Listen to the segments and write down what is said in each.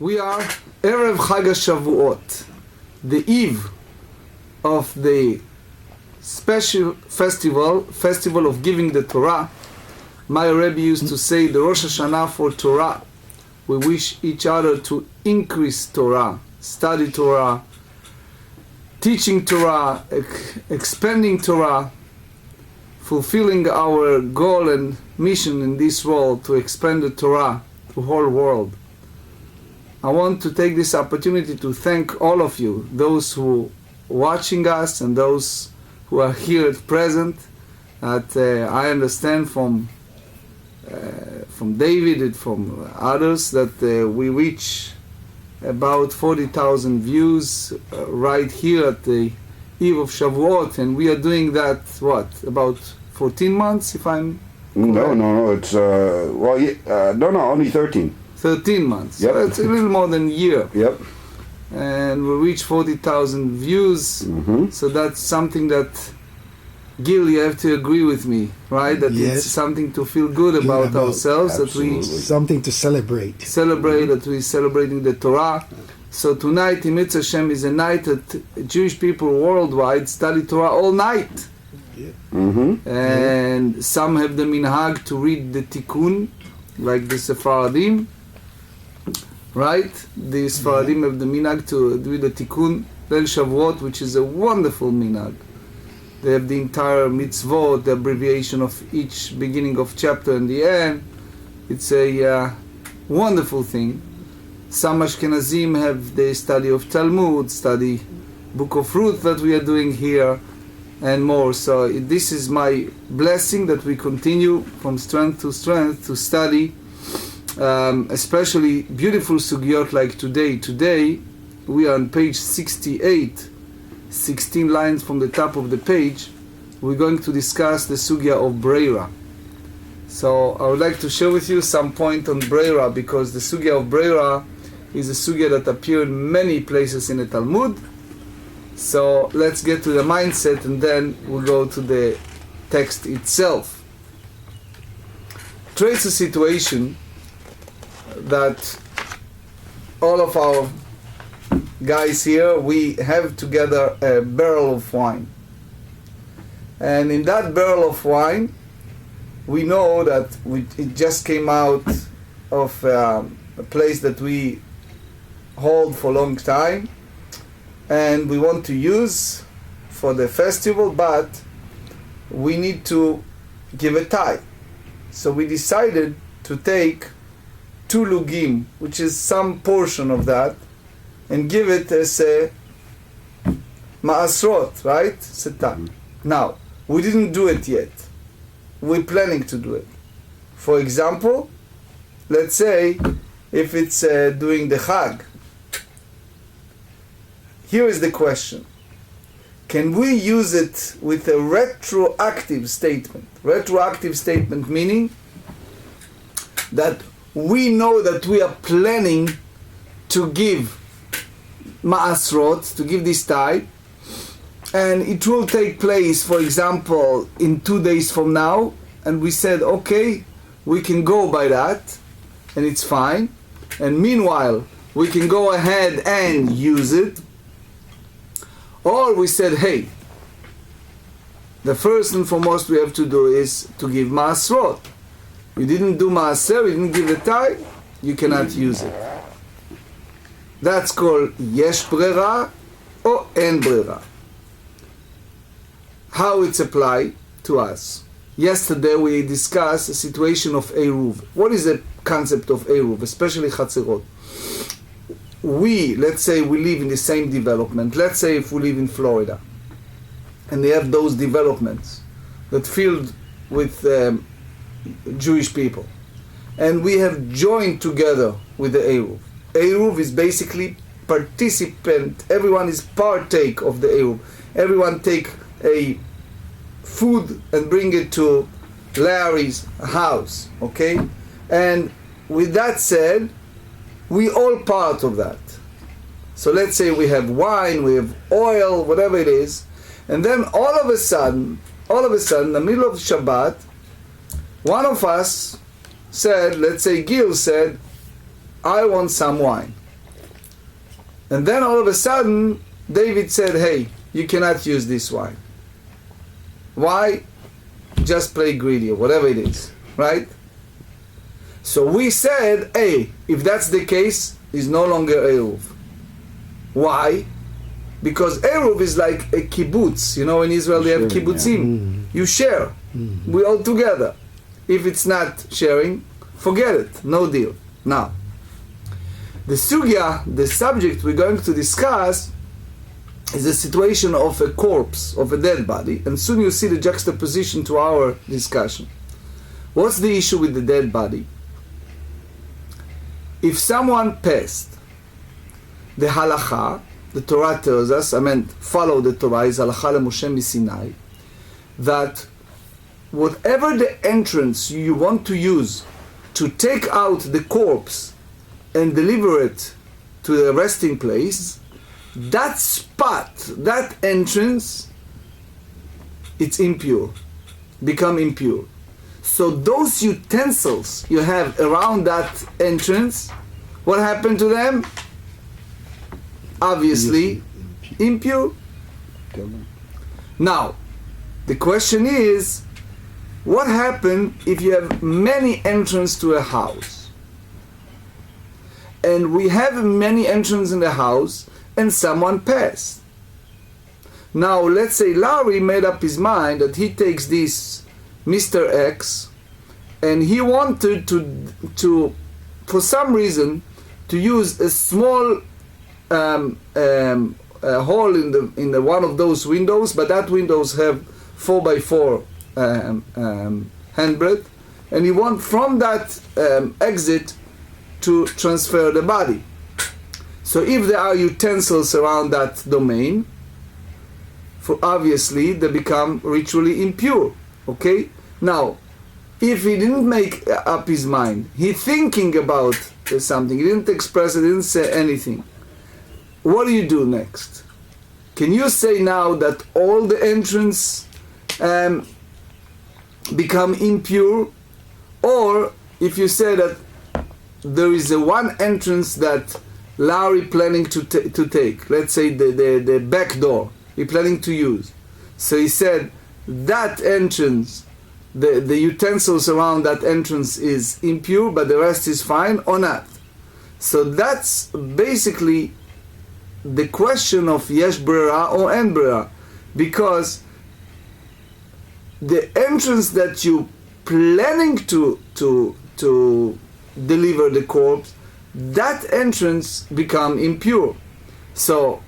We are Erev Chag HaShavuot, the eve of the special festival of giving the Torah. My Rebbe used to say, the Rosh Hashanah for Torah. We wish each other to increase Torah, study Torah, teaching Torah, expanding Torah, fulfilling our goal and mission in this world to expand the Torah to the whole world. I want to take this opportunity to thank all of you, those who are watching us and those who are here at present. That I understand from David and from others that we reach about 40,000 views right here at the eve of Shavuot, and we are doing that, about 14 months, if I'm correct? No, it's, only 13. 13 months. Yep. So it's a little more than a year. Yep. And we reach 40,000 views. Mm-hmm. So that's something that, Gil, you have to agree with me, right? That Yes. it's something to feel good about ourselves, Absolutely. that we Something to celebrate. that we're celebrating the Torah. So tonight, Emetz Hashem, is a night that Jewish people worldwide study Torah all night. Mm-hmm. And some have the minhag to read the Tikkun, like the Sephardim. Right? The Sephardim have the minhag to read the Tikkun Leil Shavuot, which is a wonderful minhag. They have the entire mitzvot, the abbreviation of each beginning of chapter and the end. It's a wonderful thing. Some Ashkenazim have the study of Talmud, study Book of Ruth that we are doing here, and more. So this is my blessing that we continue from strength to strength to study, especially beautiful sugyot like today. Today we are on page 68, 16 lines from the top of the page. We're going to discuss the sugya of Breira. So I would like to share with you some point on Breira, because the sugya of Breira is a sugya that appears in many places in the Talmud. So let's get to the mindset and then we'll go to the text itself. Trace a situation that all of our guys here, we have together a barrel of wine. And in that barrel of wine, we know that it just came out of a place that we hold for a long time, and we want to use for the festival, but we need to give a tithe. So we decided to take 2 lugim, which is some portion of that, and give it as a ma'asrot, right? Setan. Now, we didn't do it yet. We're planning to do it. For example, let's say if it's doing the Chag. Here is the question. Can we use it with a retroactive statement? Retroactive statement meaning that we know that we are planning to give ma'asrot, to give this tithe, and it will take place, for example, in 2 days from now, and we said, okay, we can go by that, and it's fine, and meanwhile, we can go ahead and use it. Or we said, hey, the first and foremost we have to do is to give ma'asrot. You didn't do ma'aser, you didn't give the tithe, you cannot use it. That's called yesh brera or en brera. How it's applied to us. Yesterday we discussed a situation of Eruv. What is the concept of Eruv, especially Chatzerot? Let's say we live in the same development. Let's say if we live in Florida, and they have those developments that filled with Jewish people, and we have joined together with the Eruv. Eruv is basically participant. Everyone is partake of the Eruv. Everyone take a food and bring it to Larry's house, okay? And with that said, we all part of that. So let's say we have wine, we have oil, whatever it is, and then all of a sudden, in the middle of Shabbat, one of us said, let's say Gil said, I want some wine. And then all of a sudden, David said, hey, you cannot use this wine. Why? Just play greedy or whatever it is, right? So we said, hey, if that's the case, it's no longer Eruv. Why? Because Eruv is like a kibbutz. You know, in Israel they have kibbutzim. You share. We all together. If it's not sharing, forget it. No deal. Now, the sugya, the subject we're going to discuss, is a situation of a corpse, of a dead body, and soon you'll see the juxtaposition to our discussion. What's the issue with the dead body? If someone passed, the halacha, the Torah tells us, follow the Torah, is halacha leMoshe miSinai, that whatever the entrance you want to use to take out the corpse and deliver it to the resting place, that spot, that entrance, it's impure, become impure. So those utensils you have around that entrance, what happened to them? Obviously, impure. Now, the question is, what happens if you have many entrances to a house? And we have many entrances in the house, and someone passed. Now, let's say Larry made up his mind that he takes this Mr. X, and he wanted to for some reason, to use a small hole in the one of those windows, but that windows have 4x4 handbreadth, and he wants from that exit to transfer the body. So if there are utensils around that domain, for obviously they become ritually impure. Okay? Now, if he didn't make up his mind, he thinking about something, he didn't express it, didn't say anything, what do you do next? Can you say now that all the entrance become impure? Or if you say that there is a one entrance that Larry planning to take, let's say the back door he planning to use, so he said that entrance, the utensils around that entrance is impure, but the rest is fine, or not? So that's basically the question of yesh brera or en brera, because the entrance that you planning to deliver the corpse, that entrance become impure. So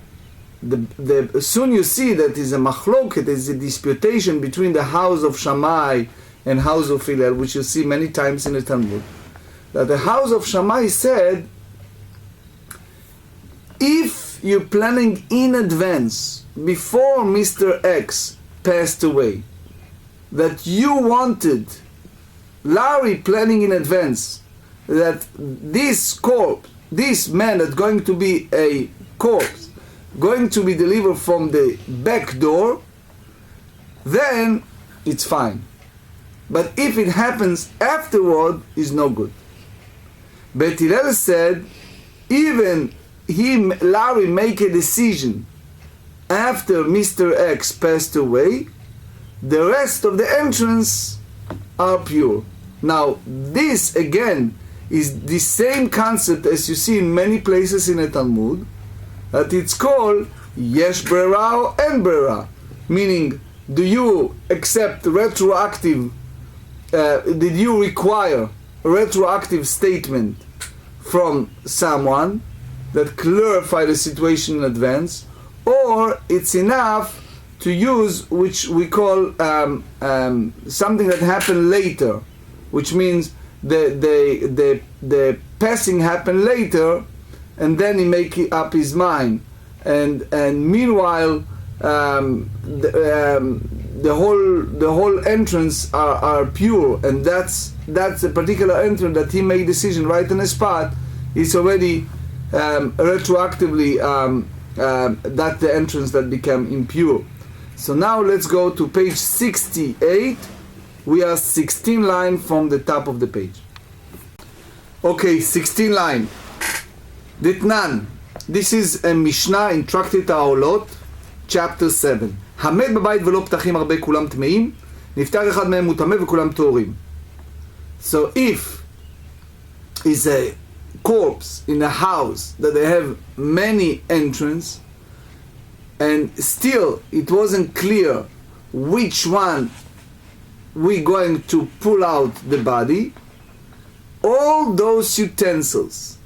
soon you see that is a machloket, is a disputation between the house of Shammai and house of Hillel, which you see many times in the Talmud. That the house of Shammai said, if you're planning in advance, before Mr. X passed away, that you wanted, Larry planning in advance, that this corpse, this man that's going to be a corpse, going to be delivered from the back door, then it's fine. But if it happens afterward, it's no good. But Hillel said, even Larry make a decision after Mr. X passed away, the rest of the entrance are pure. Now, this again is the same concept as you see in many places in the Talmud, that it's called yesh brera or en brera, meaning, do you accept retroactive, did you require a retroactive statement from someone that clarify the situation in advance, or it's enough to use which we call something that happened later, which means the passing happened later, and then he make up his mind, and meanwhile the whole entrance are pure, and that's a particular entrance that he made decision right on the spot. It's already retroactively that the entrance that became impure. So now let's go to page 68. We are 16 line from the top of the page. Okay, 16 line. Ditnan. This is a Mishnah in Tractate Haolot, chapter 7. המת בבית ולא פתחים הרבה כולם טמאים, נפטר אחד מהם הוא טמא וכולם טהורים. So if is a corpse in a house that they have many entrances, and still it wasn't clear which one we're going to pull out the body, all those utensils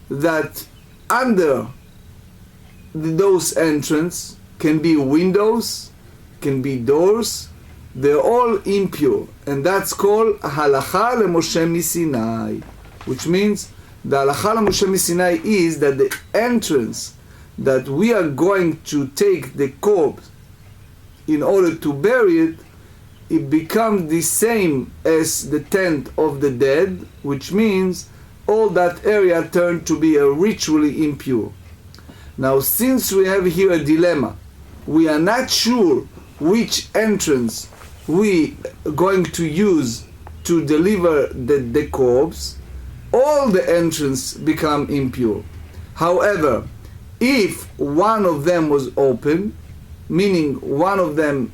that under those entrances can be windows, can be doors, they're all impure, and that's called halacha leMoshe miSinai, which means the halacha leMoshe miSinai is that the entrance that we are going to take the corpse in order to bury it, it becomes the same as the tent of the dead, which means all that area turned to be ritually impure. Now, since we have here a dilemma, we are not sure which entrance we are going to use to deliver the corpse, all the entrances become impure. However, if one of them was open, meaning one of them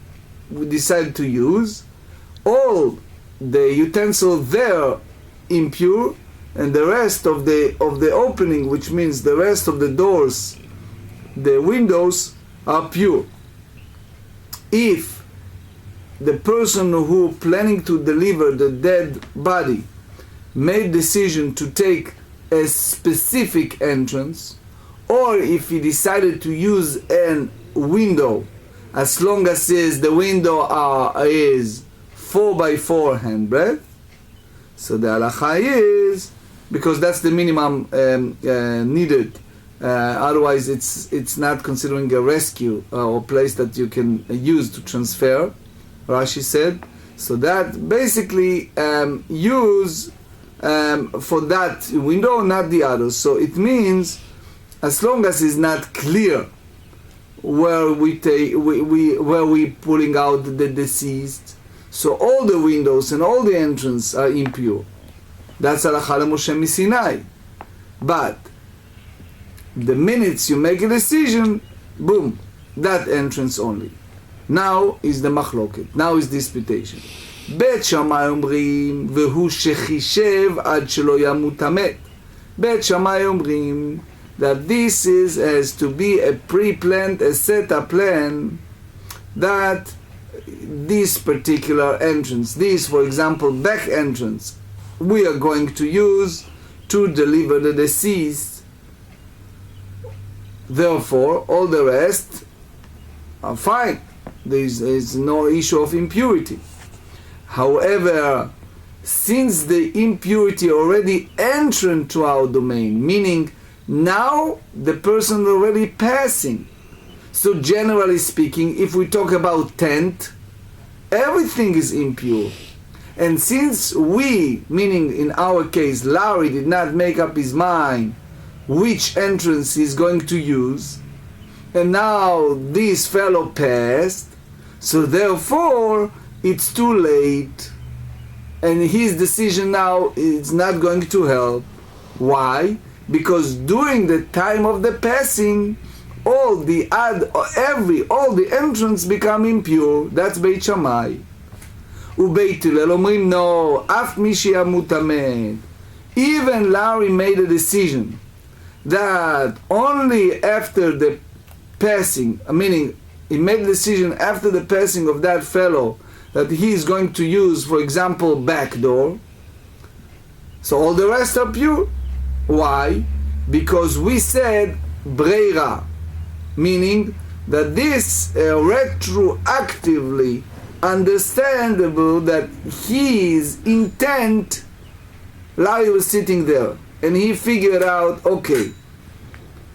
we decided to use, all the utensils there impure, and the rest of the opening, which means the rest of the doors, the windows, are pure. If the person who planning to deliver the dead body made decision to take a specific entrance, or if he decided to use a window, as long as the window is 4x4 handbreadth, so the halacha is, because that's the minimum needed, otherwise it's not considering a rescue or place that you can use to transfer, Rashi said. So that basically use for that window, not the others. So it means as long as it's not clear where we pulling out the deceased, so all the windows and all the entrances are impure. That's halacha leMoshe miSinai. But the minutes you make a decision, boom, that entrance only. Now is the machloket. Now is disputation. בית שמאי אומרים והוא שחישב עד שלא ימות המת. בית שמאי אומרים that this has to be a pre-planned, a set-up plan, that this particular entrance, this, for example, back entrance, we are going to use to deliver the deceased. Therefore, all the rest are fine. There is no issue of impurity. However, since the impurity already entered to our domain, meaning now the person already passing. So generally speaking, if we talk about tent, everything is impure. And since we, meaning in our case, Larry did not make up his mind which entrance he's going to use, and now this fellow passed, so therefore it's too late, and his decision now is not going to help. Why? Because during the time of the passing, all the entrance become impure. That's Beit Shammai. ובית הלל אומרים no, אף מי שימות המת. Even Larry made a decision that only after the passing, meaning he made a decision after the passing of that fellow that he is going to use, for example, back door. So all the rest are pure. Why? Because we said breira, meaning that this retroactively understandable that his intent, Larry was sitting there and he figured out, okay,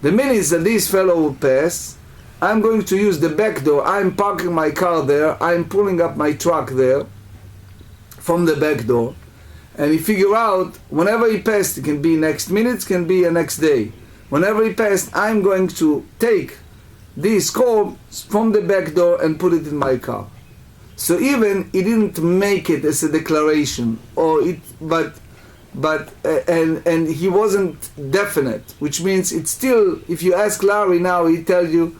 the minute that this fellow will pass, I'm going to use the back door. I'm parking my car there, I'm pulling up my truck there from the back door, and he figure out whenever he passed, it can be next minute, can be a next day, whenever he passed, I'm going to take this corpse from the back door and put it in my car. So even he didn't make it as a declaration, but but and he wasn't definite, which means it's still, if you ask Larry now, he tells you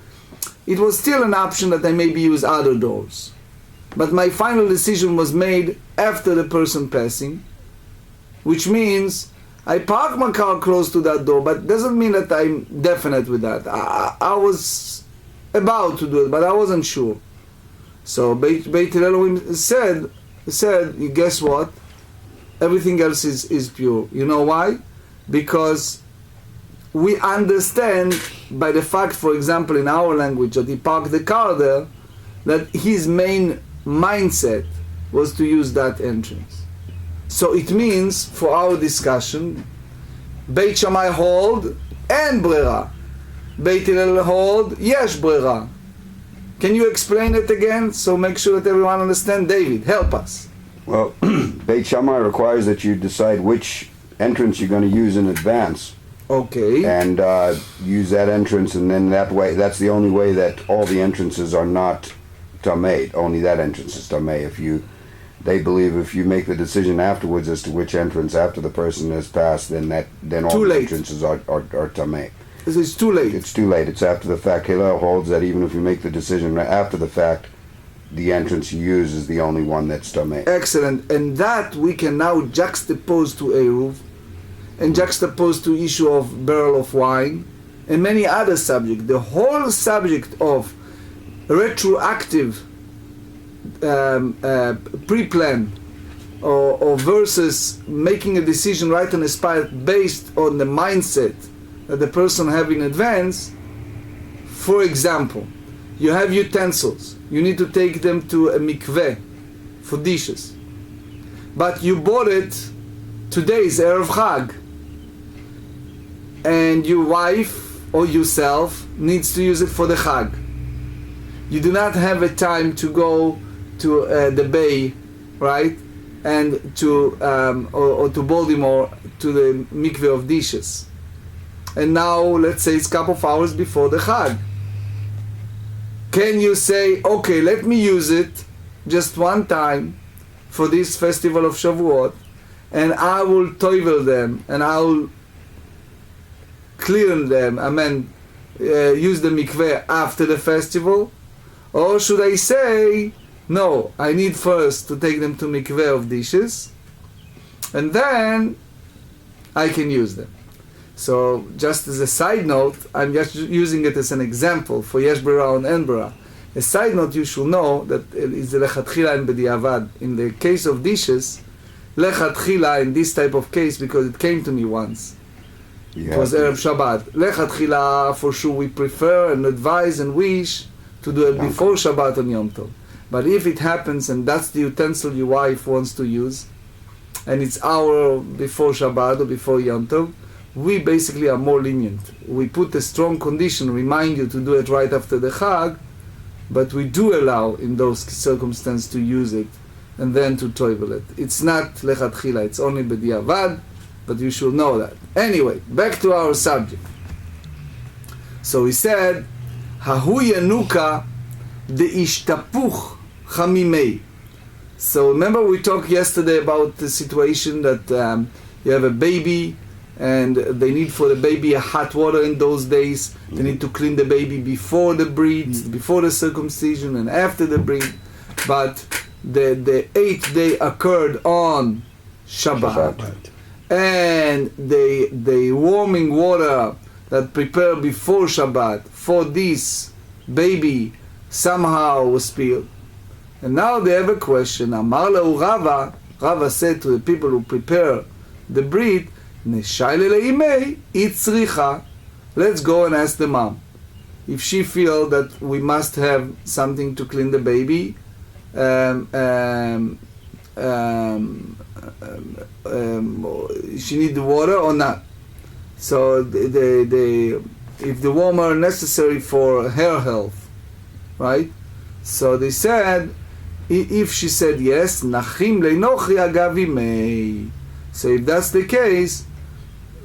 it was still an option that I maybe use other doors, but my final decision was made after the person passing, which means I park my car close to that door, but doesn't mean that I'm definite with that. I was about to do it, but I wasn't sure. So Beit Hillel said, guess what? Everything else is pure. You know why? Because we understand by the fact, for example, in our language, that he parked the car there, that his main mindset was to use that entrance. So it means, for our discussion, Beit Shammai hold and brera. Beit Hillel hold yesh brera. Can you explain it again? So make sure that everyone understands. David, help us. Well, Beit Shammai requires that you decide which entrance you're going to use in advance. Okay. And use that entrance, and then that way, that's the only way that all the entrances are not tamei. Only that entrance is tamei. They believe if you make the decision afterwards as to which entrance after the person has passed, then all the entrances are tamei. It's too late. It's too late. It's after the fact. Hillel holds that even if you make the decision after the fact, the entrance you use is the only one that's tamei. Excellent. And that we can now juxtapose to Eruv, and juxtapose to issue of barrel of wine, and many other subjects. The whole subject of retroactive pre-plan or versus making a decision right on the spot based on the mindset that the person have in advance. For example, you have utensils, you need to take them to a mikveh for dishes, but you bought it today's Erev Chag, and your wife or yourself needs to use it for the Chag. You do not have a time to go to the bay, right, and to or to Baltimore to the mikveh of dishes. And now, let's say it's a couple of hours before the Chag. Can you say, okay, let me use it just one time for this festival of Shavuot, and I will toivel them, and I will clear them, use the mikveh after the festival? Or should I say, no, I need first to take them to mikveh of dishes, and then I can use them. So just as a side note, I'm just using it as an example for yesh brera and en brera. A side note, you should know that it's lechatchila and b'diavad. In the case of dishes, lechatchila in this type of case, because it came to me once, it was Erev Shabbat. Lechatchila, for sure, we prefer and advise and wish to do it before Shabbat on Yom Tov. But if it happens and that's the utensil your wife wants to use, and it's hour before Shabbat or before Yom Tov, we basically are more lenient. We put a strong condition, remind you to do it right after the Chag, but we do allow in those circumstances to use it and then to toivel it. It's not lechatchila, it's only b'diavad, but you should know that. Anyway, back to our subject. So he said, Hahu yanuka de'ishtapuch chamimei. So remember we talked yesterday about the situation that you have a baby and they need for the baby a hot water in those days. They need to clean the baby before the breed, before the circumcision and after the breed. But the 8th day occurred on Shabbat. And the warming water that prepared before Shabbat for this baby somehow was spilled. And now they have a question. Amar lehu Rava, Rava said to the people who prepare the breed, Neshayle leimei itzricha. Let's go and ask the mom. If she feels that we must have something to clean the baby, she need the water or not. So if the warmer necessary for her health, right? So they said, if she said yes, nachim leinochi agavimei. So if that's the case,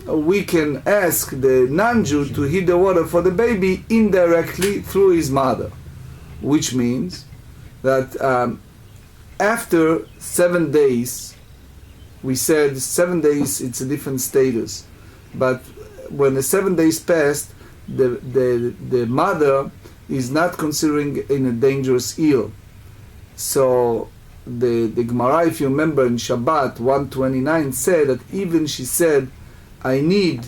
we can ask the non-Jew to heat the water for the baby indirectly through his mother, which means that after 7 days we said 7 days it's a different status, but when the 7 days passed, the mother is not considering in a dangerous ill. So the Gemara, if you remember in Shabbat 129, said that even she said, I need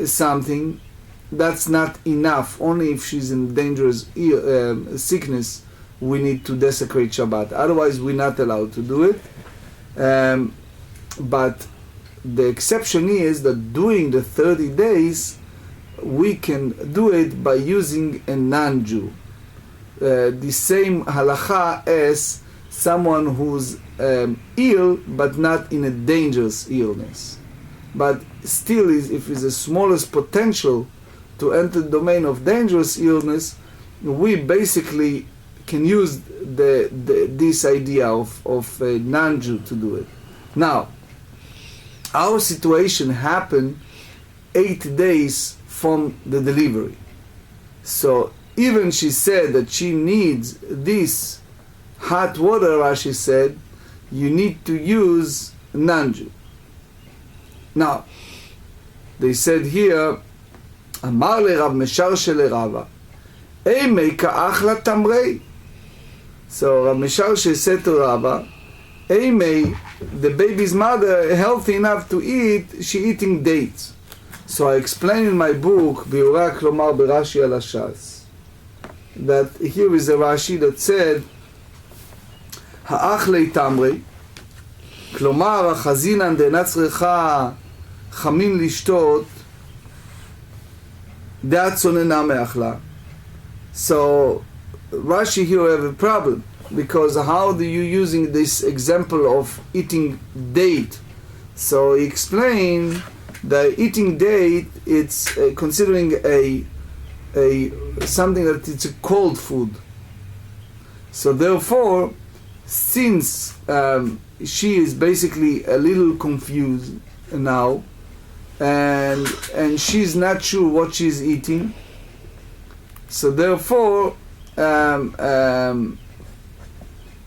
something, that's not enough. Only if she's in dangerous sickness, we need to desecrate Shabbat. Otherwise, we're not allowed to do it. But the exception is that during the 30 days, we can do it by using a non-Jew. The same halacha as someone who's ill, but not in a dangerous illness. But still, if it's the smallest potential to enter the domain of dangerous illness, we basically can use this idea of a non-Jew to do it. Now, our situation happened 8 days from the delivery. So even she said that she needs this hot water, Rashi said, you need to use non-Jew. Now, they said here, Amar le Rav Mesharshe le Rava, Eimei ka'ach la tamrei. So Rav Mesharshe said to Rava, Eimei, the baby's mother, healthy enough to eat, she eating dates. So I explain in my book, Biura Klomar Berashi al Hashas, that here is a Rashi that said, Ha'ach le tamrei, כלומר, החזינן דאינה צריכה חמין לשתות, דעת צוננה מאכלה. So, Rashi here have a problem, because how do you using this example of eating date? So he explained that eating date, it's considering a something that it's a cold food. So therefore, since she is basically a little confused now, and she's not sure what she's eating. So therefore,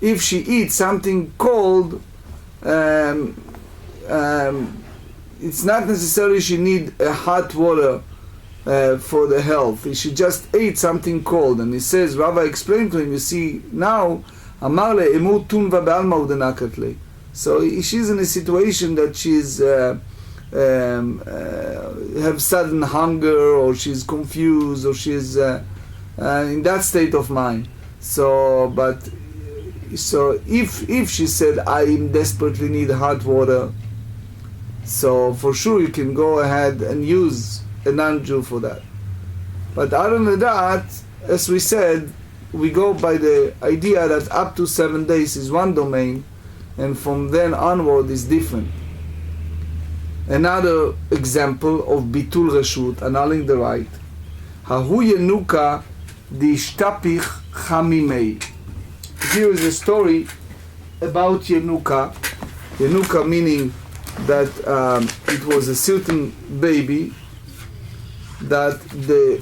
if she eats something cold, it's not necessarily she need a hot water for the health. She just ate something cold, and he says, Rabbi explained to him, you see now. So she's in a situation that she's have sudden hunger, or she's confused, or she's in that state of mind. So if she said, I desperately need hot water, so for sure you can go ahead and use a non-Jew for that. But other than that, as we said, we go by the idea that up to 7 days is one domain, and from then onward is different. Another example of bitul reshut, annulling the right. Hahu yenuka dishtapich chamimei. Here is a story about yenuka. Yenuka meaning that it was a certain baby that the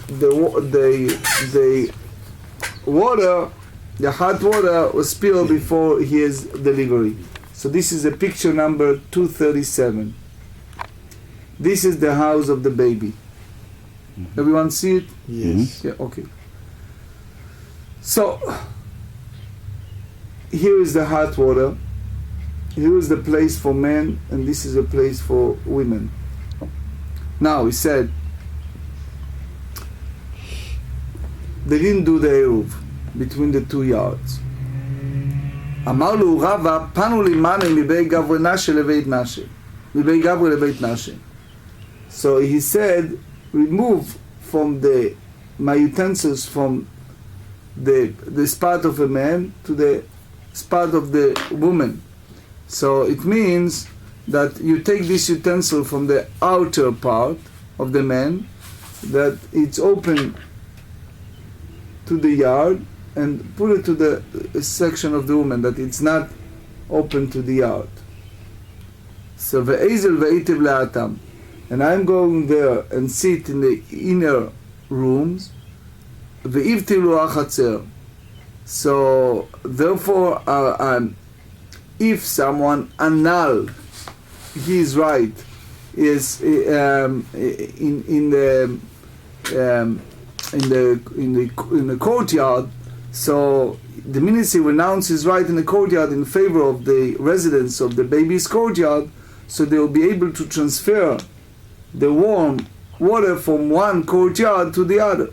water, the hot water, was spilled before his delivery. So this is a picture number 237. This is the house of the baby. Everyone see it? Yes. Yeah, okay. So here is the hot water. Here is the place for men, and this is a place for women. Now he said, they didn't do the Eruv between the 2 yards. אמר לו רבא, פנו לימני מבית גברי נשה לבית נשה. מבית גברי לבית נשה. So he said, remove from my utensils from this part of a man to the part of the woman. So it means that you take this utensil from the outer part of the man, that it's open to the yard, and put it to the section of the woman, that it's not open to the yard. So ve'ezel ve'itev le'atam, and I'm going there and sit in the inner rooms. Ve'ivtilu achatzer. So therefore, if someone annul he is right is in the courtyard. So the minute he renounces his right in the courtyard in favor of the residents of the baby's courtyard, so they will be able to transfer the warm water from one courtyard to the other.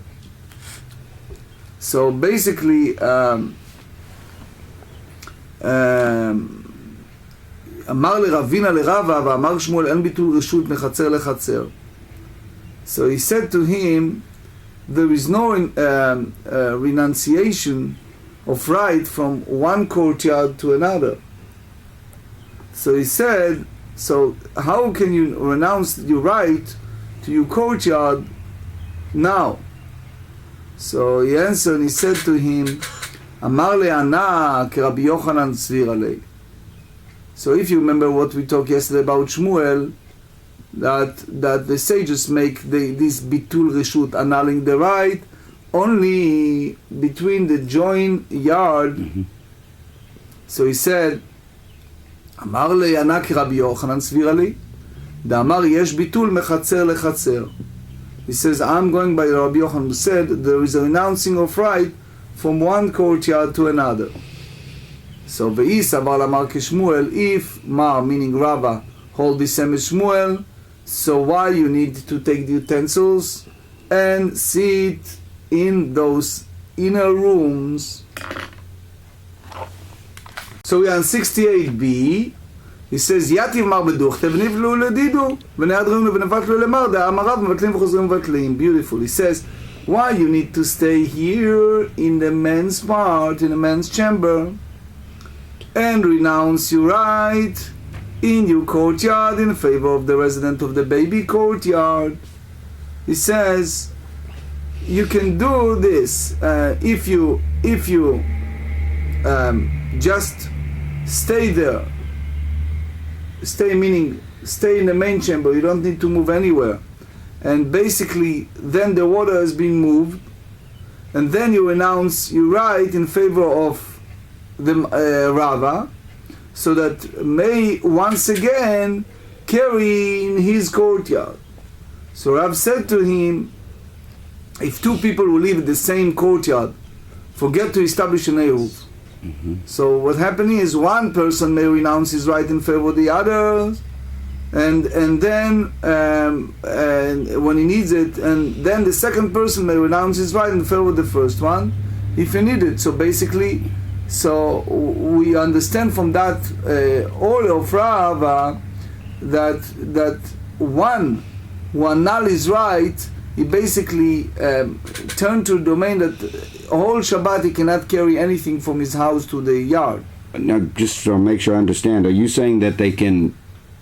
So basically, אמר לרבינה לרבה ואמר שמואל אין ביטול רשות מחצר לחצר. So he said to him, there is no renunciation of right from one courtyard to another. So he said, so how can you renounce your right to your courtyard now? So he answered and he said to him, אמר לענה כרבי יוחנן סביר עלי. So if you remember what we talked yesterday about Shmuel, that the sages make this bitul reshut, annulling the right, only between the joint yard. Mm-hmm. So he said, אמר לענה כרבי יוחנן סביר עלי, דאמר יש ביטול מחצר לחצר. He says, I'm going by Rabbi Yochanan who said there is a renouncing of right from one courtyard to another. So Ve'is Aval Amar Kishmuel, if Mar, meaning Rava, hold the same as Shmuel, so why you need to take the utensils and sit in those inner rooms? So we are on 68b. He says, Yativ Mar Beduchte v'nivlu ledidu v'ne'adrinu v'nevatlu lemar da'amarav mevatlim v'chozrim v'vatlim. Beautiful. He says, why you need to stay here in the men's part, in the men's chamber, and renounce your right in your courtyard in favor of the resident of the baby courtyard? He says, you can do this if you just stay there. Stay meaning stay in the main chamber, you don't need to move anywhere. And basically then the water has been moved, and then you renounce your right in favor of the Rava, so that may once again carry in his courtyard. So Rav said to him, if two people who live in the same courtyard forget to establish an Eruv, so what happening is one person may renounce his right in favor of the other, and then when he needs it, and then the second person may renounce his right in favor of the first one if he needs it. So basically, so we understand from that order of Rav that one who annul his right, he basically turned to a domain that whole Shabbat he cannot carry anything from his house to the yard. Now, just to make sure I understand, are you saying that he can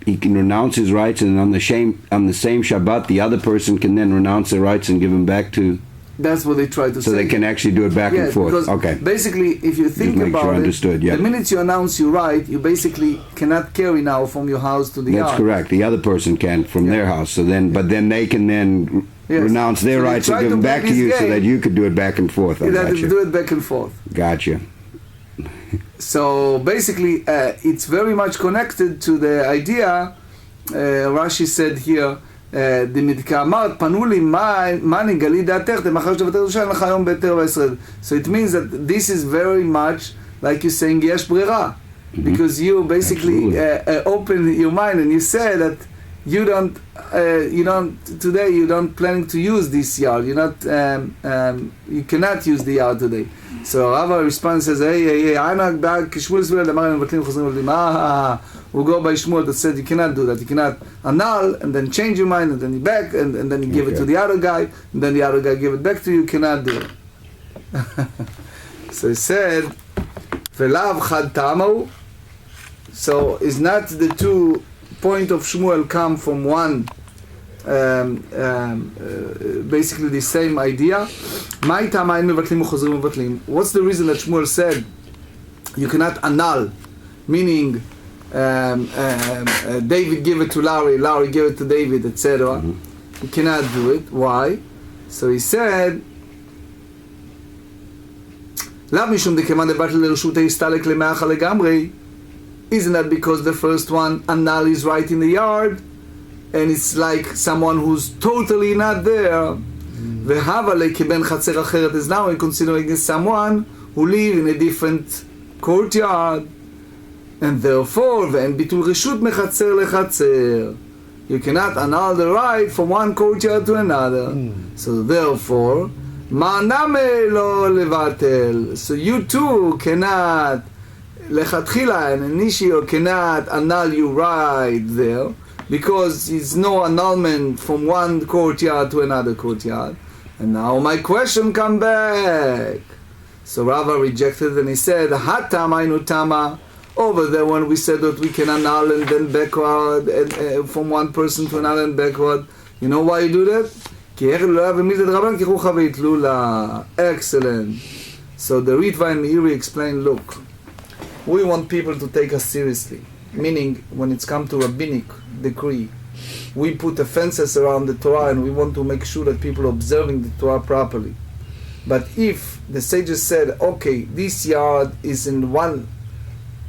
renounce his rights, and on the same Shabbat the other person can then renounce their rights and give them back to? That's what they try to say. So they can actually do it back and forth. Because okay. Basically, if you think about it, the minute you announce your right, you basically cannot carry now from your house to the yard. That's correct. The other person can from their house. So then, but then they can then renounce their rights and give them back to you, so that you could do it back and forth. You have to do it back and forth. Gotcha. So basically, it's very much connected to the idea. Rashi said here, דמתקאמרת פנו לי מה נגלי דעתך דמחר שתוותר ירושלים לך היום בהיתר בישראל. So it means that this is very much like you're saying יש ברירה, because you basically open your mind and you say that you don't today you don't planning to use this yard, you cannot use the yard today. So Rava responds, says, hey, I'm not back. Shmuel Svilad Amar מבטלים חוזרים מבטלים. We'll go by Shmuel that said you cannot do that. You cannot annul and then change your mind and then you back and then you give it to the other guy and then the other guy give it back to you. You cannot do it. So he said, Velav chad tamahu. So is not the 2 points of Shmuel come from one basically the same idea? What's the reason that Shmuel said you cannot annul, meaning David gave it to Larry gave it to David, etc. You cannot do it. Why? So he said, Isn't that because the first one, anal, is right in the yard, and it's like someone who's totally not there? V'havale keben chatzer acheret is now considering someone who live in a different courtyard, and therefore, ve'en bitul reshut mechatzer lechatzer. You cannot annul the right from one courtyard to another. So therefore, ma'name lo levatel. So you too cannot, lechatchila, an initio cannot annul you right there, because it's no annulment from one courtyard to another courtyard. And now my question come back. So Rava rejected and he said, Hatam ainu tama. Over there when we said that we can annul and then backward, and, from one person to another and backward. You know why you do that? Excellent. So the Ritva and Meiri explain, look, we want people to take us seriously. Meaning, when it's come to rabbinic decree, we put fences around the Torah and we want to make sure that people are observing the Torah properly. But if the sages said, okay, this yard is in one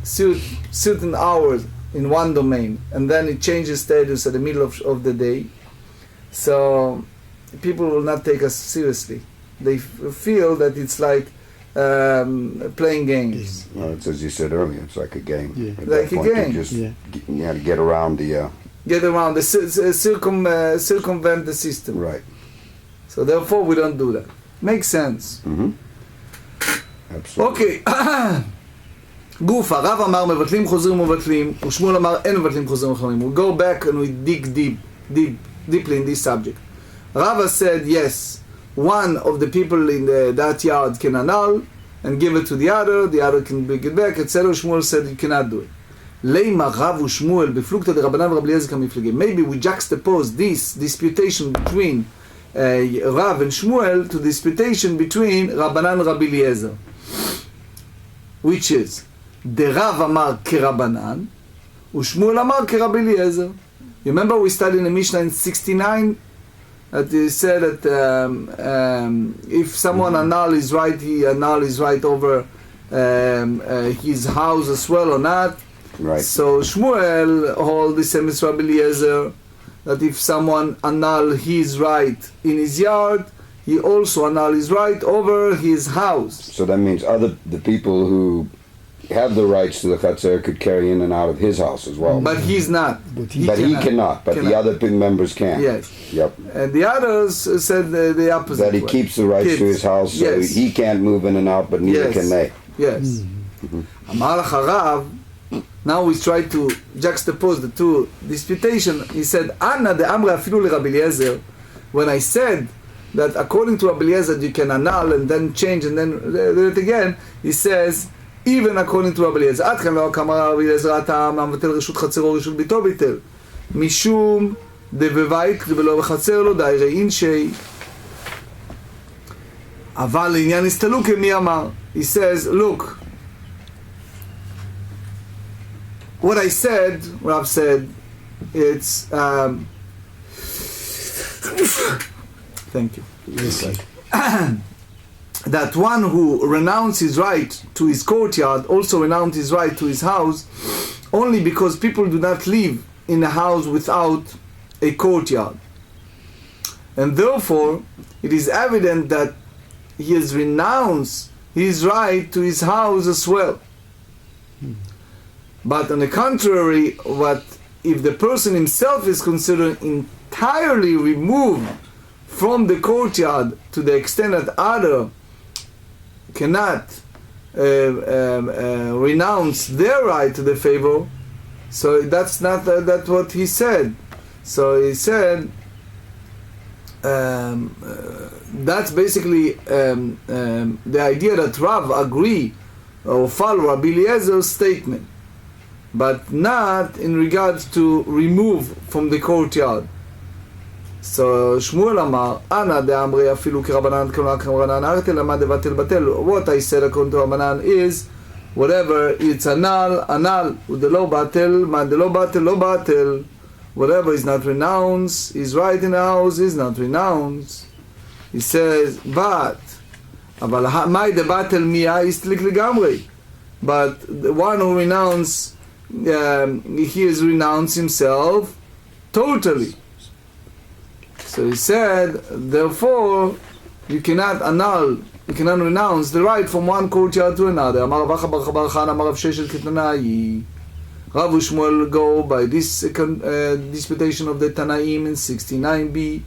certain hours in one domain, and then it changes status at the middle of the day, so people will not take us seriously. They feel that it's like playing games. Well, it's as you said earlier, it's like a game. Yeah. At Like that a point, game. You had to get around the... circumvent the system. Right. So therefore we don't do that. Makes sense. Absolutely. Okay. גוף, הרב אמר מבטלים חוזרים ומבטלים, ושמואל אמר אין מבטלים חוזרים ומבטלים. We go back and we dig deeply in this subject. Rava said yes, one of the people in that yard can annul and give it to the other can bring it back, etc. Shmuel said you cannot do it. Leima Rav u'Shmuel beflukta de Rabbanan Rabbi Eliezer kamiflegim. Maybe we juxtapose this disputation between Rav and Shmuel to disputation between Rabbanan and Rabbi Eliezer, which is the Rav amar kerabanan, u'Shmuel amar kerabbi Eliezer. You remember we studied in the Mishnah in 69 that they said that if someone annul his right, he annul his right over his house as well or not. Right. So Shmuel hold the same as Rabbi Eliezer, that if someone annul his right in his yard, he also annul his right over his house. So that means the people who have the rights to the Chatzer could carry in and out of his house as well. But he's not. He cannot. But the other members can. Yes. Yep. And the others said the opposite. That he keeps the rights to his house, so yes. he can't move in and out, but neither can they. Yes. Amar Harav. Now we try to juxtapose the two disputation. He said, Anna de Amra afilu le Rabbi Eliezer. When I said that according to Rabbi Eliezer you can annul and then change and then do it again, he says, even according to Rabbi Eliezer, עד כאן לא כמר רבי אליעזר הטעם המבטל רשות חצרו רשות ביתו ביטל. משום דבבית ולא בחצר לו די ראין שי. אבל לעניין הסתלוק מי אמר? He says, look, what I said, Rav said, it's thank you. That one who renounced his right to his courtyard also renounced his right to his house, only because people do not live in a house without a courtyard. And therefore, it is evident that he has renounced his right to his house as well. But on the contrary, what if the person himself is considered entirely removed from the courtyard to the extent that other cannot renounce their right to the favor, so that's not that's what he said. So he said that's basically the idea that Rav agree or follow Rabbi Eliezer's statement, but not in regards to remove from the courtyard. So Shmuel Amar, Ana de Amri afilu kirabanan kirabanan arte lama devatel batel. What I said according to Rabbanan is whatever it's anal, udelo batel, mandelo batel, lo batel. Whatever is not renounced, is right in the house, is not renounced. He says, but my the batel miya is tlik legamri. But the one who renounce he has renounced himself totally. So he said, therefore, you cannot renounce the right from one courtyard to another. Amar Rav Acha bar Chabar Amar Rav Sheshet Ketanai. Rav Shmuel go by this disputation of the Tanaim in 69b.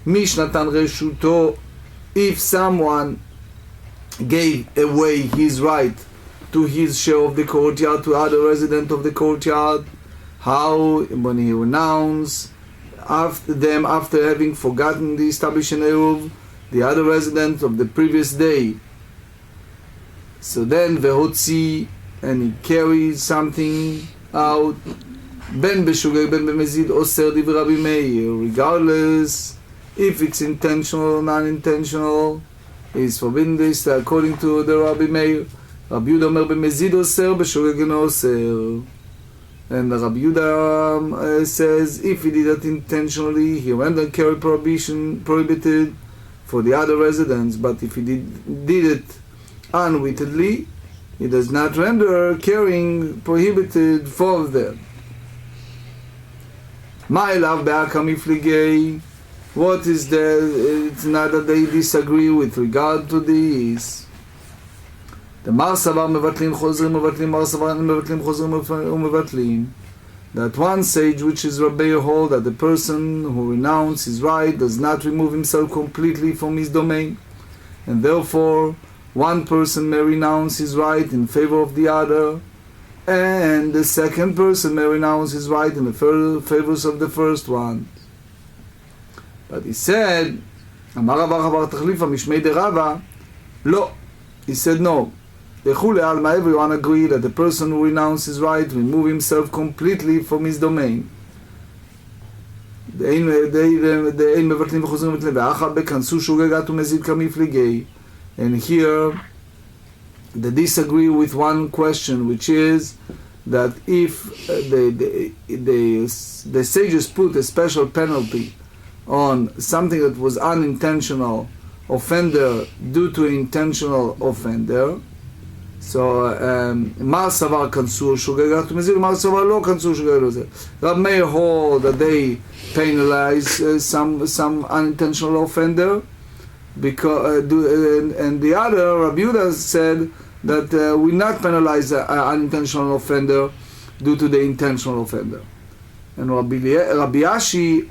Mishnatan Reshuto, if someone gave away his right to his share of the courtyard to other resident of the courtyard, how when he renounced after having forgotten the established Eruv, the other resident of the previous day. So then Vehotzi, and he carries something out, Ben Beshugeg Ben Bemezid Oser Div Rabbi Meir, regardless if it's intentional or non-intentional, is forbidden this according to the Rabbi Meir. Rabbi Yehuda Omer Bemezid Oser Beshugeg Oser. And Rabbi Yehuda says if he did that intentionally, he rendered carry prohibited for the other residents, but if he did it unwittingly, he does not render carrying prohibited for them. My love be'akamifligei. What is there? It's not that they disagree with regard to this. The Marsavar mevatlim chozrim mevatlim Marsavar mevatlim chozrim umevatlim. That one sage, which is Rabbi hold that the person who renounces his right does not remove himself completely from his domain, and therefore one person may renounce his right in favor of the other, and the second person may renounce his right in the favors of the first one. But he said, Amar Rav Acha bar Tachlifa Mishmei de Rava, lo. He said no. Everyone agree that the person who renounces his right remove himself completely from his domain. And here they disagree with one question, which is that if the sages put a special penalty on something that was unintentional offender due to intentional offender, so Mar Savar Kansur Shugagat Mezil, Mar Savar Lo Kansur Shugagat. Rab Meir hold that they penalize some unintentional offender, because and the other Rabbi Yehuda said that we not penalize an unintentional offender due to the intentional offender. And Rav Ashi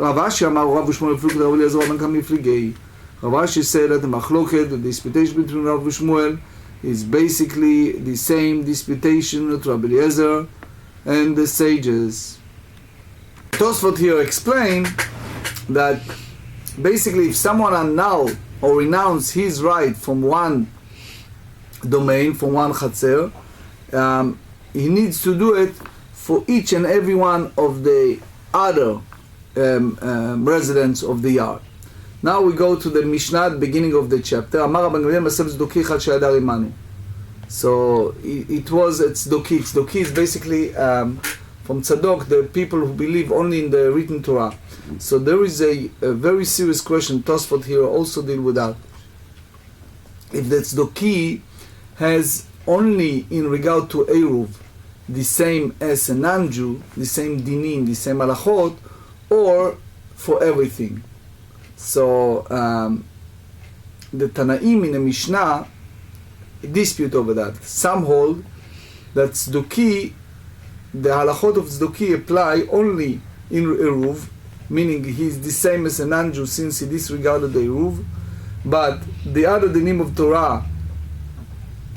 Amar Rav Shmuel Fluk Rav Eliezer Ben Kamifligei. Rav Ashi said that the machloket, the disputation between Rav Shmuel, is basically the same disputation with Rabbi Eliezer and the sages. Tosfot here explain that basically if someone annul or renounce his right from one domain, from one chatzer, he needs to do it for each and every one of the other residents of the yard. Now we go to the Mishnah, beginning of the chapter. So it was tzdoki. Tzdoki is basically from tzadok, the people who believe only in the written Torah. So there is a very serious question. Tosfot here also deal with that. If the tzdoki has only in regard to Eruv the same as a non-Jew, the same dinim, the same halachot, or for everything. So the Tanaim in the Mishnah dispute over that. Some hold that tzdoki, the halachot of tzdoki apply only in Eruv, meaning he's the same as a non-Jew since he disregarded the Eruv, but the other dinim of Torah,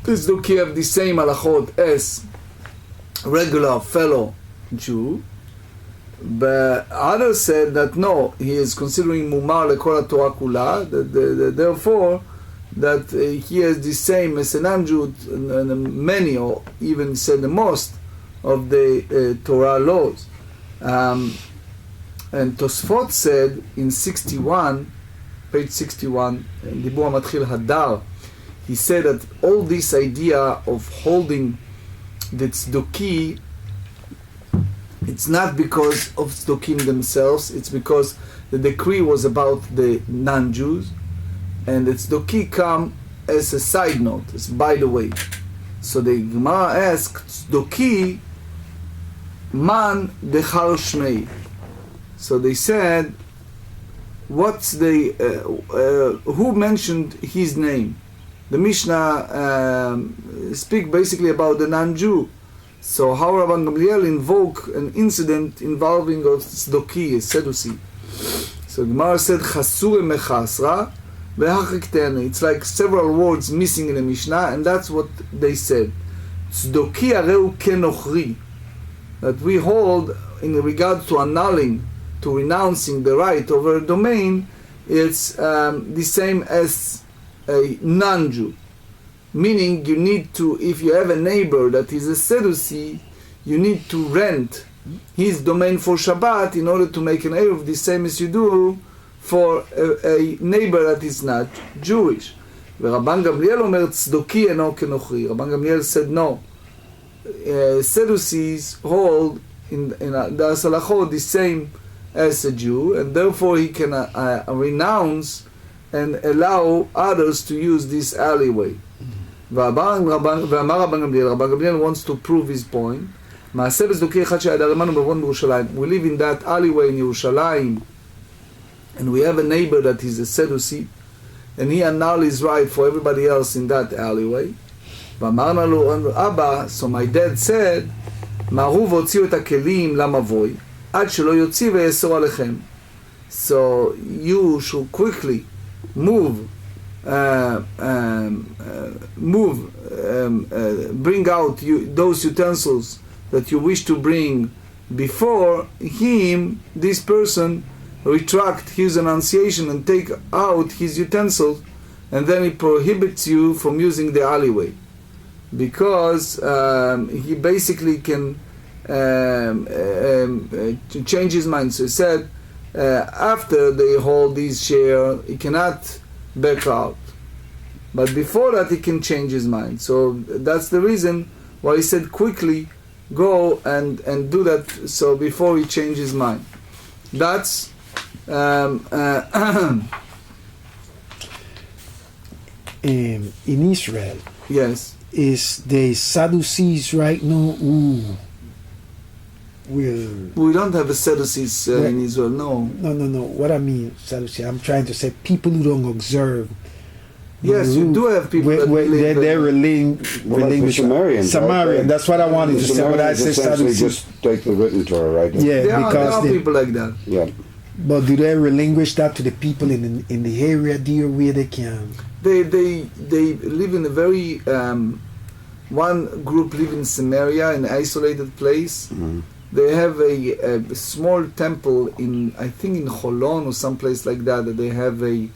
the tzdoki have the same halachot as regular fellow Jew. But others said that no, he is considering mumar lekol Torah kula, therefore that he has the same as a non-Jew, many or even said the most of the Torah laws. And Tosfot said in 61, page 61, in Dibur Matchil Hadar, he said that all this idea of holding the tzdoki, it's not because of tzdokim themselves, it's because the decree was about the non-Jews, and the tzdoki come as a side note, as by the way. So the Gemara asks, tzdoki, Man dechar shmei. So they said, what's the who mentioned his name? The Mishnah speak basically about the non-Jew. So how Rabban Gamliel invoke an incident involving a tzdoki, a sedusi. So the Gemara said, Chasure mechasra vehachiktene. It's like several words missing in the Mishnah, and that's what they said. Tzdoki areu kenochri. That we hold in regard to annulling, to renouncing the right over a domain, it's the same as a non-Jew. Meaning you need to, if you have a neighbor that is a sedusi, you need to rent his domain for Shabbat in order to make an Eruv, the same as you do for a neighbor that is not Jewish. Rabban Gamliel omer tzdoki eno kenochri. Rabban Gamliel said no. Sedusis hold in the Asalachot the same as a Jew, and therefore he can renounce and allow others to use this alleyway. Rabban Gamliel wants to prove his point. We live in that alleyway in Yerushalayim, and we have a neighbor that is a sedusi, and he annuls his right for everybody else in that alleyway. So my dad said, so you should quickly bring out those utensils that you wish to bring before him, this person, retract his enunciation and take out his utensils, and then he prohibits you from using the alleyway, because he basically can change his mind. So he said, after they hold his share, he cannot back out, but before that he can change his mind. So that's the reason why he said quickly go and do that, so before he changes his mind. That's in Israel, yes, is the Sadducees right now we don't have a Sadducees in Israel, no. No. What I mean, Sadducees, I'm trying to say people who don't observe. Yes, you do have people that they're relinguished. Sumerians. Samarian. Right? That's what I wanted to say. When I say Sadducees, just take the written Torah, right? Yeah, there because are people like that. Yeah. But do they relinquish that to the people in the area there where they can? They live in a very one group live in Samaria, in an isolated place. Mm-hmm. They have a small temple in, I think in Cholon or someplace like that. That they have a,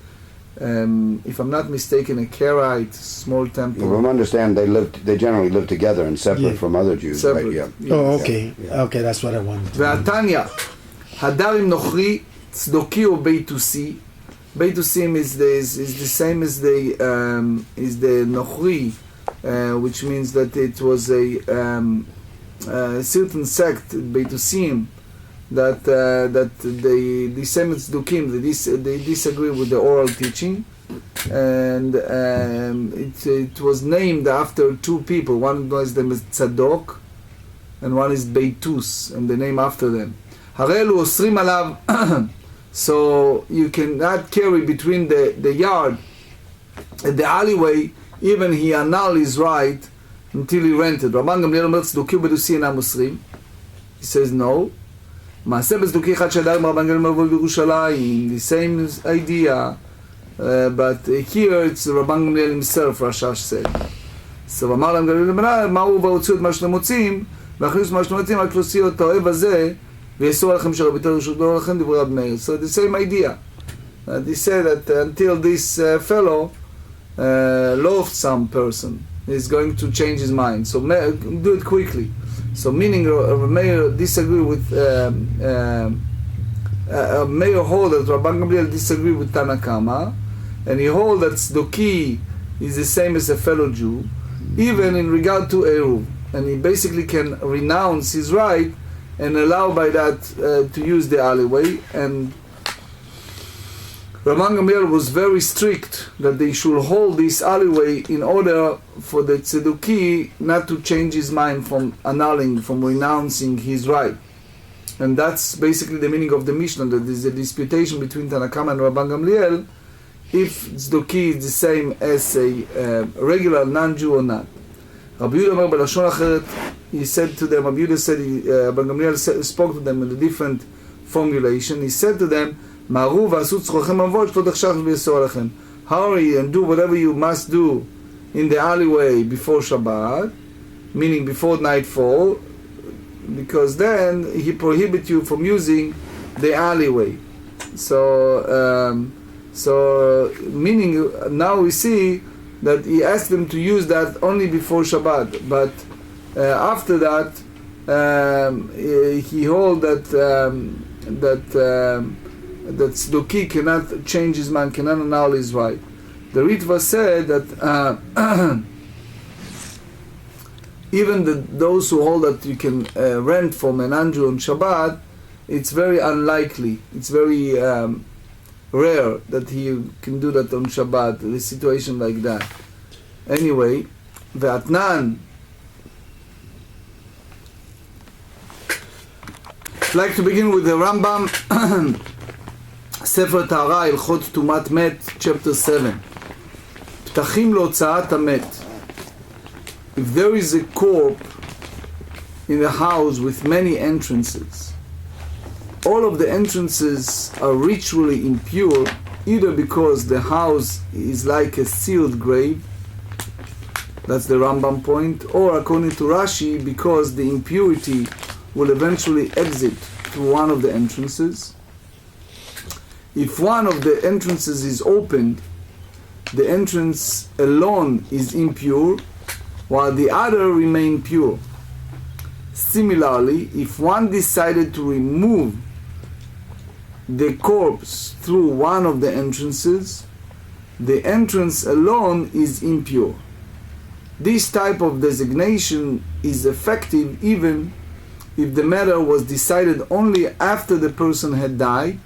if I'm not mistaken, a Karaite small temple. You understand they generally live together and separate from other Jews, Separate. right? Yeah. Yeah. Oh, okay, okay, that's what I wanted. והתניא, הדר עם נוכרי, צדוקי או ביתוסי. Beitusim is the same as the Nochri, which means that it was a certain sect, Beitusim, that the same as Dukim, they disagree with the oral teaching, and it was named after two people. One was the Tzadok, and one is Beitus, and the name after them. Harelu osrim alav. So you cannot carry between the yard and the alleyway, even he annul his right until he rented. Rabban Gamliel omer tzduki ubedusi enam osrim. He says no. Maaseh b'tzduki echad shadar עם רבן גמליאל מבוא בירושלים, the same idea, but here it's Rabban Gamliel himself, Rashash said. So אמר להם גמליאל לבניו, מהו והוציאו את מה שאתם מוצאים, והכניסו מה שאתם מוצאים, רק להוציאו את האוהב הזה, ויסור לכם שרביתו ירשותו לכם דברי רב מאיר. So the same idea. They say that until this fellow loathed some person, he's going to change his mind. So do it quickly. So meaning Rav Meir disagree with Meir hold that Rabban Gamliel disagree with Tanakama, and he hold that Tzdoki is the same as a fellow Jew, even in regard to Eruv, and he basically can renounce his right and allow by that to use the alleyway. And Rabban Gamliel was very strict that they should hold this alleyway in order for the Tzeduki not to change his mind from annulling, from renouncing his right. And that's basically the meaning of the Mishnah, that there is a disputation between Tanakama and Rabban Gamliel if Tzeduki is the same as a regular non-Jew or not. Rabbi Yehuda Omer b'lashon acheret, he said to them, Rabbi Yehuda said, Rabban Gamliel spoke to them in a different formulation. He said to them, Maru v'asu tzrochem avot shlo tachshav v'yasor alechem. Hurry and do whatever you must do in the alleyway before Shabbat, meaning before nightfall, because then he prohibits you from using the alleyway. So meaning now we see that he asked them to use that only before Shabbat, but after that he hold that that Tzduki cannot change his mind, cannot annul his right. The Ritva said that even those who hold that you can rent from an non-Jew on Shabbat, it's very unlikely, it's very rare that he can do that on Shabbat, a situation like that. Anyway, Ve'atnan, I'd like to begin with the Rambam, Sefer Tahara, Ilchot Tumat Met, chapter 7. Ptachim Lo'tzaat HaMet. If there is a corpse in the house with many entrances, all of the entrances are ritually impure, either because the house is like a sealed grave, that's the Rambam point, or according to Rashi, because the impurity will eventually exit through one of the entrances. If one of the entrances is opened, the entrance alone is impure, while the other remain pure. Similarly, if one decided to remove the corpse through one of the entrances, the entrance alone is impure. This type of designation is effective even if the matter was decided only after the person had died,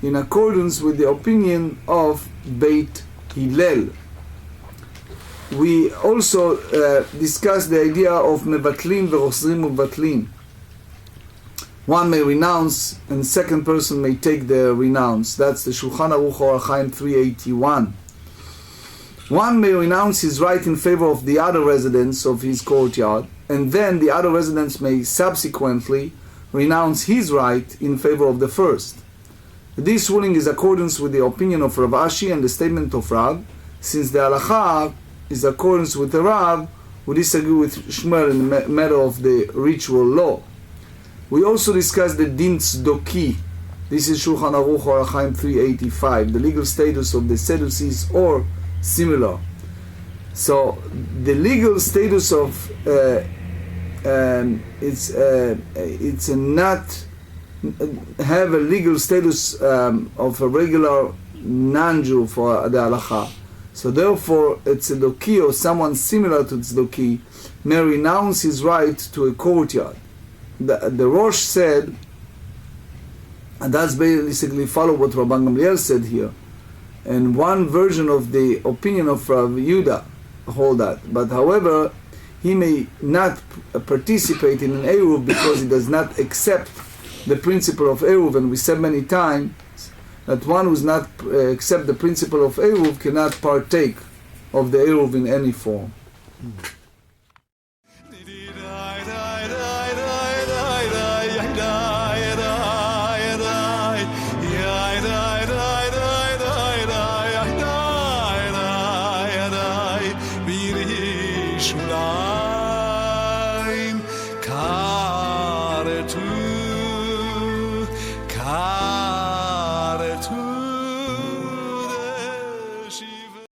in accordance with the opinion of Beit Hillel. We also discussed the idea of mevatlin v'rosrim uvatlin. One may renounce and the second person may take the renounce. That's the Shulchan Aruch Orach Chaim 381. One may renounce his right in favor of the other residents of his courtyard, and then the other residents may subsequently renounce his right in favor of the first. This ruling is accordance with the opinion of Rav Ashi and the statement of Rav, since the halacha is accordance with the Rav who disagree with Shmuel in the matter of the ritual law. We also discussed the din tzdoki. This is Shulchan Aruch Orach Chaim 385, the legal status of the Sadducees or similar. So the legal status of it's not have a legal status of a regular non-Jew for the halacha. So therefore, a tzedukah or someone similar to tzedukah may renounce his right to a courtyard. The Rosh said, and that's basically follow what Rabban Gamliel said here, and one version of the opinion of Rav Yehuda hold that. But however, he may not participate in an Eruv because he does not accept the principle of Eruv, and we said many times that one who does not accept the principle of Eruv cannot partake of the Eruv in any form. Kare tu